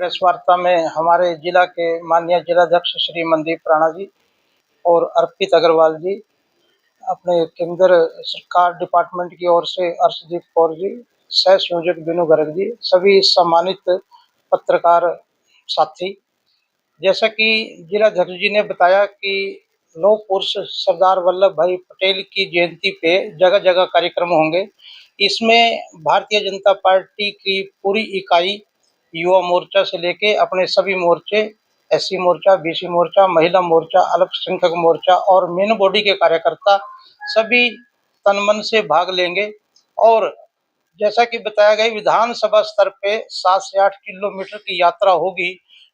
Press वार्ता में हमारे जिला के माननीय जिलाध्यक्ष श्री मनदीप राणा जी और अर्पित अग्रवाल जी, अपने केंद्र सरकार डिपार्टमेंट की ओर से अर्शदीप कौर जी, सह संयोजक बिनू गर्ग जी, सभी सम्मानित पत्रकार साथी। जैसा कि जिलाध्यक्ष जी ने बताया कि लौह पुरुष सरदार वल्लभ भाई पटेल की जयंती पे जगह जगह कार्यक्रम होंगे। इसमें भारतीय जनता पार्टी की पूरी इकाई युवा मोर्चा से लेके अपने सभी मोर्चे, एससी मोर्चा, बीसी मोर्चा, महिला मोर्चा, अल्पसंख्यक मोर्चा और मेन बॉडी के कार्यकर्ता सभी तन मन से भाग लेंगे। और जैसा कि बताया गया, विधानसभा स्तर पे 7 से 8 किलोमीटर की यात्रा होगी।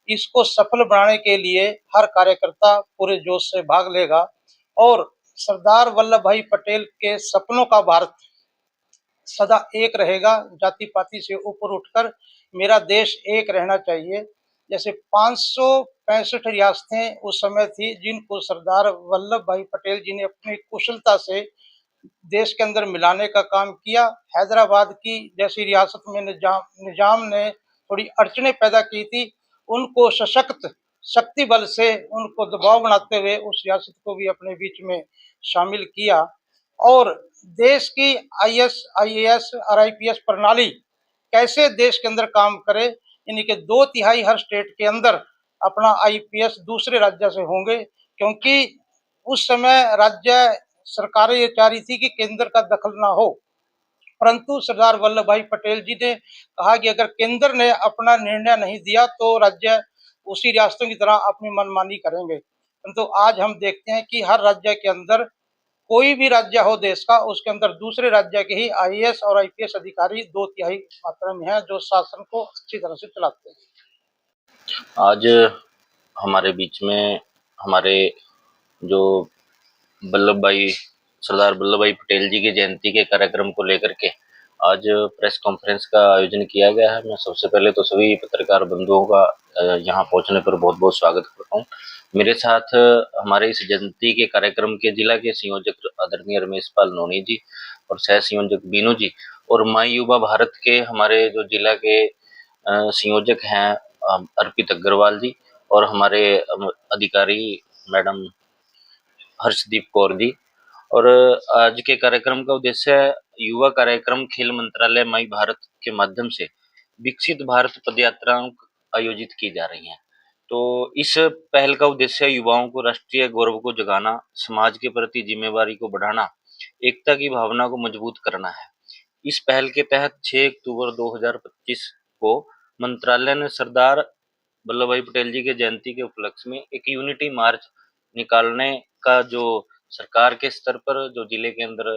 इसको सफल बनाने के लिए हर कार्यकर्ता पूरे जोश से भाग लेगा और सरदार वल्लभ भाई पटेल के सपनों का भारत सदा एक रहेगा। जाति पाति से ऊपर उठकर मेरा देश एक रहना चाहिए। जैसे 565 रियासतें उस समय थी जिनको सरदार वल्लभ भाई पटेल जी ने अपनी कुशलता से देश के अंदर मिलाने का काम किया। हैदराबाद की जैसी रियासत में निजाम ने थोड़ी अड़चने पैदा की थी, उनको सशक्त शक्ति बल से उनको दबाव बनाते हुए उस रियासत को भी अपने बीच में शामिल किया। और देश की आईएएस, आईएएस और आईपीएस प्रणाली कैसे देश के अंदर काम करे, यानी कि 2/3 हर स्टेट के अंदर अपना आईपीएस दूसरे राज्य से होंगे, क्योंकि उस समय राज्य सरकारें ये चाह रही थी कि केंद्र का दखल ना हो। परंतु सरदार वल्लभ भाई पटेल जी ने कहा कि अगर केंद्र ने अपना निर्णय नहीं दिया तो राज्य उसी रियासतों की तरह अपनी मनमानी करेंगे। परंतु आज हम देखते हैं कि हर राज्य के अंदर, कोई भी राज्य हो देश का, उसके अंदर दूसरे राज्य के ही आईएएस और आईपीएस अधिकारी 2/3 मात्रा में हैं जो शासन को अच्छी तरह से चलाते हैं। आज हमारे बीच में हमारे जो सरदार वल्लभ भाई पटेल जी की जयंती के कार्यक्रम को लेकर के आज प्रेस कॉन्फ्रेंस का आयोजन किया गया है। मैं सबसे पहले तो सभी पत्रकार बंधुओं का यहाँ पहुँचने पर बहुत बहुत स्वागत करता हूँ। मेरे साथ हमारे इस जयंती के कार्यक्रम के जिला के संयोजक आदरणीय रमेश पाल नोनी जी और सह संयोजक बीनू जी और माई युवा भारत के हमारे जो जिला के संयोजक हैं अर्पित अग्रवाल जी और हमारे अधिकारी मैडम हर्षदीप कौर जी। और आज के कार्यक्रम का उद्देश्य है युवा कार्यक्रम खेल मंत्रालय माई भारत के माध्यम से विकसित भारत पदयात्राओं आयोजित की जा रही हैं। तो इस पहल का उद्देश्य युवाओं को राष्ट्रीय गौरव को जगाना, समाज के प्रति जिम्मेवारी को बढ़ाना, एकता की भावना को मजबूत करना है। इस पहल के तहत 6 अक्टूबर 2025 को मंत्रालय ने सरदार वल्लभ भाई पटेल जी के जयंती के उपलक्ष्य में एक यूनिटी मार्च निकालने का जो सरकार के स्तर पर जो जिले के अंदर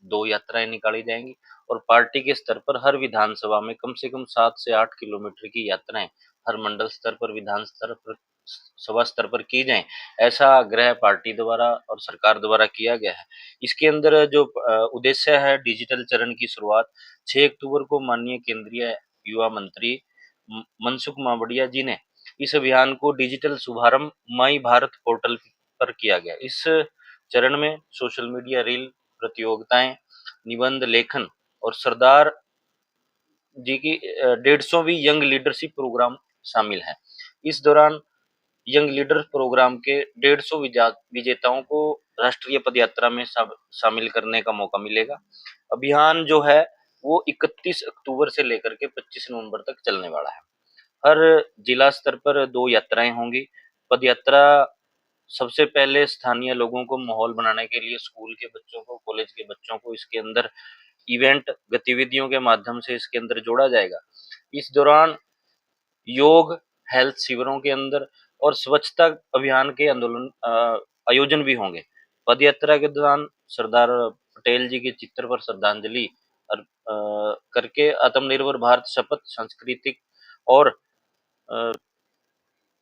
2 यात्राएं निकाली जाएंगी और पार्टी के स्तर पर हर विधानसभा में कम से कम 7 से 8 किलोमीटर की यात्राएं हर मंडल स्तर पर, विधान स्तर पर, सभा स्तर पर की जाएं, ऐसा आग्रह पार्टी द्वारा और सरकार द्वारा किया गया है। इसके अंदर जो उद्देश्य है, डिजिटल चरण की शुरुआत 6 अक्टूबर को माननीय केंद्रीय युवा मंत्री मनसुख मांडविया जी ने इस अभियान को डिजिटल शुभारंभ माई भारत पोर्टल पर किया गया। इस चरण में सोशल मीडिया रील प्रतियोगिताएं, निबंध लेखन और सरदार जी की 150वीं यंग लीडरशिप प्रोग्राम शामिल है। इस दौरान यंग लीडर प्रोग्राम के 150 विजेताओं को राष्ट्रीय पदयात्रा में शामिल करने का मौका मिलेगा। अभियान जो है वो 31 अक्टूबर से लेकर के 25 नवंबर तक चलने वाला है। हर जिला स्तर पर 2 यात्राएं होंगी। पदयात्रा सबसे पहले स्थानीय लोगों को माहौल बनाने के लिए स्कूल के बच्चों को, कॉलेज के बच्चों को इसके अंदर इवेंट गतिविधियों के माध्यम से इसके अंदर जोड़ा जाएगा। इस दौरान योग, हेल्थ शिविरों के अंदर और स्वच्छता अभियान के आयोजन भी होंगे। पदयात्रा के दौरान सरदार पटेल जी के चित्र पर श्रद्धांजलि करके आत्मनिर्भर भारत शपथ, सांस्कृतिक और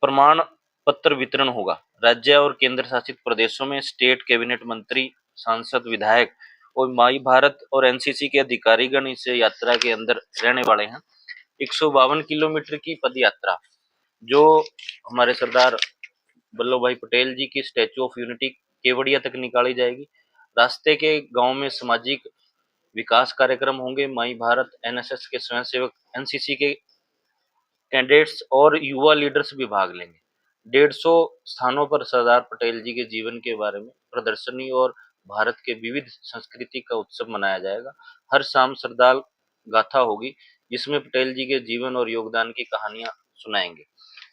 प्रमाण पत्र वितरण होगा। राज्य और केंद्र शासित प्रदेशों में स्टेट कैबिनेट मंत्री, सांसद, विधायक और माई भारत और एनसीसी के अधिकारीगण इस यात्रा के अंदर रहने वाले हैं। 152 किलोमीटर की पद यात्रा जो हमारे सरदार वल्लभ भाई पटेल जी की स्टैचू ऑफ यूनिटी केवड़िया तक निकाली जाएगी। रास्ते के गांव में सामाजिक विकास कार्यक्रम होंगे। माई भारत, एनएसएस के स्वयंसेवक, एनसीसी के कैडेट्स और युवा लीडर्स भी भाग लेंगे। 150 स्थानों पर सरदार पटेल जी के जीवन के बारे में प्रदर्शनी और भारत के विविध संस्कृति का उत्सव मनाया जाएगा। हर शाम सरदार गाथा होगी, जिसमें पटेल जी के जीवन और योगदान की कहानियां सुनाएंगे।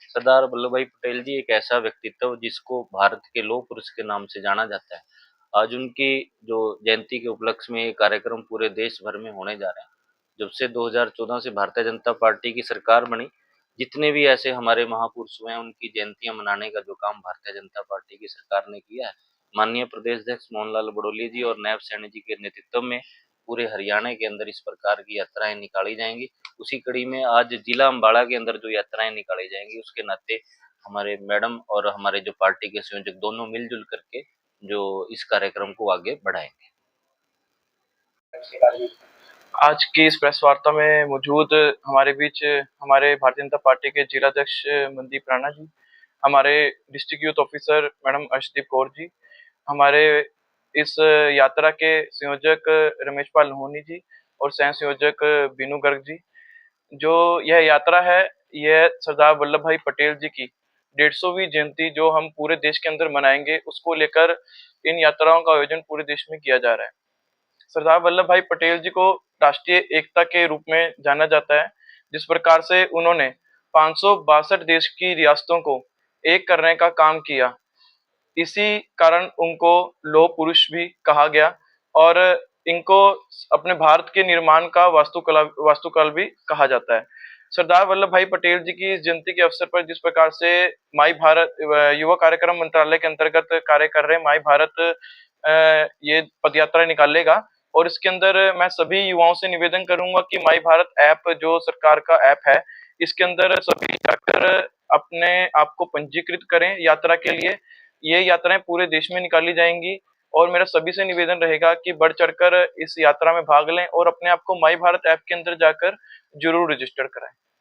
सरदार वल्लभ भाई पटेल जी एक ऐसा व्यक्तित्व जिसको भारत के लौह पुरुष के नाम से जाना जाता है। आज उनकी जो जयंती के उपलक्ष्य में ये कार्यक्रम पूरे देश भर में होने जा रहे हैं। जब से 2014 से भारतीय जनता पार्टी की सरकार बनी, जितने भी ऐसे हमारे महापुरुष हुए हैं, उनकी जयंतियां मनाने का जो काम भारतीय जनता पार्टी की सरकार ने किया है, माननीय प्रदेश अध्यक्ष मोहनलाल बडोली जी और नायब सैनी जी के नेतृत्व में पूरे हरियाणा के अंदर इस प्रकार की यात्राएं निकाली जाएंगी। उसी कड़ी में आज जिला अम्बाड़ा के अंदर जो यात्राएं निकाली जाएंगी, उसके नाते हमारे मैडम और हमारे जो पार्टी के संयोजक दोनों मिलजुल करके जो इस कार्यक्रम को आगे बढ़ाएंगे। आज की इस प्रेस वार्ता में मौजूद हमारे बीच हमारे भारतीय जनता पार्टी के जिलाध्यक्ष मनदीप राणा जी, हमारे district youth officer madam Arshdeep Kaur ji, हमारे इस यात्रा के संयोजक रमेश पाल लोहनी जी और सह संयोजक बीनू गर्ग जी। जो यह यात्रा है, यह सरदार वल्लभ भाई पटेल जी की 150वीं जयंती जो हम पूरे देश के अंदर मनाएंगे, उसको लेकर इन यात्राओं का आयोजन पूरे देश में किया जा रहा है। सरदार वल्लभ भाई पटेल जी को राष्ट्रीय एकता के रूप में जाना जाता है। जिस प्रकार से उन्होंने 562 देश की रियासतों को एक करने का काम किया, इसी कारण उनको लौह पुरुष भी कहा गया और इनको अपने भारत के निर्माण का वास्तुकाल भी कहा जाता है। सरदार वल्लभ भाई पटेल जी की इस जयंती के अवसर पर जिस प्रकार से माई भारत युवा कार्यक्रम मंत्रालय के अंतर्गत कार्य कर रहे माई भारत ये पदयात्रा निकालेगा और इसके अंदर मैं सभी युवाओं से निवेदन करूंगा कि माई भारत ऐप जो सरकार का ऐप है, इसके अंदर सभी जाकर अपने आप को पंजीकृत करें यात्रा के लिए। ये यात्राएं पूरे देश में निकाली जाएंगी और मेरा सभी से निवेदन रहेगा कि बढ़ चढ़कर इस यात्रा में भाग लें और अपने आप को माई भारत ऐप के अंदर जाकर जरूर रजिस्टर कराएं।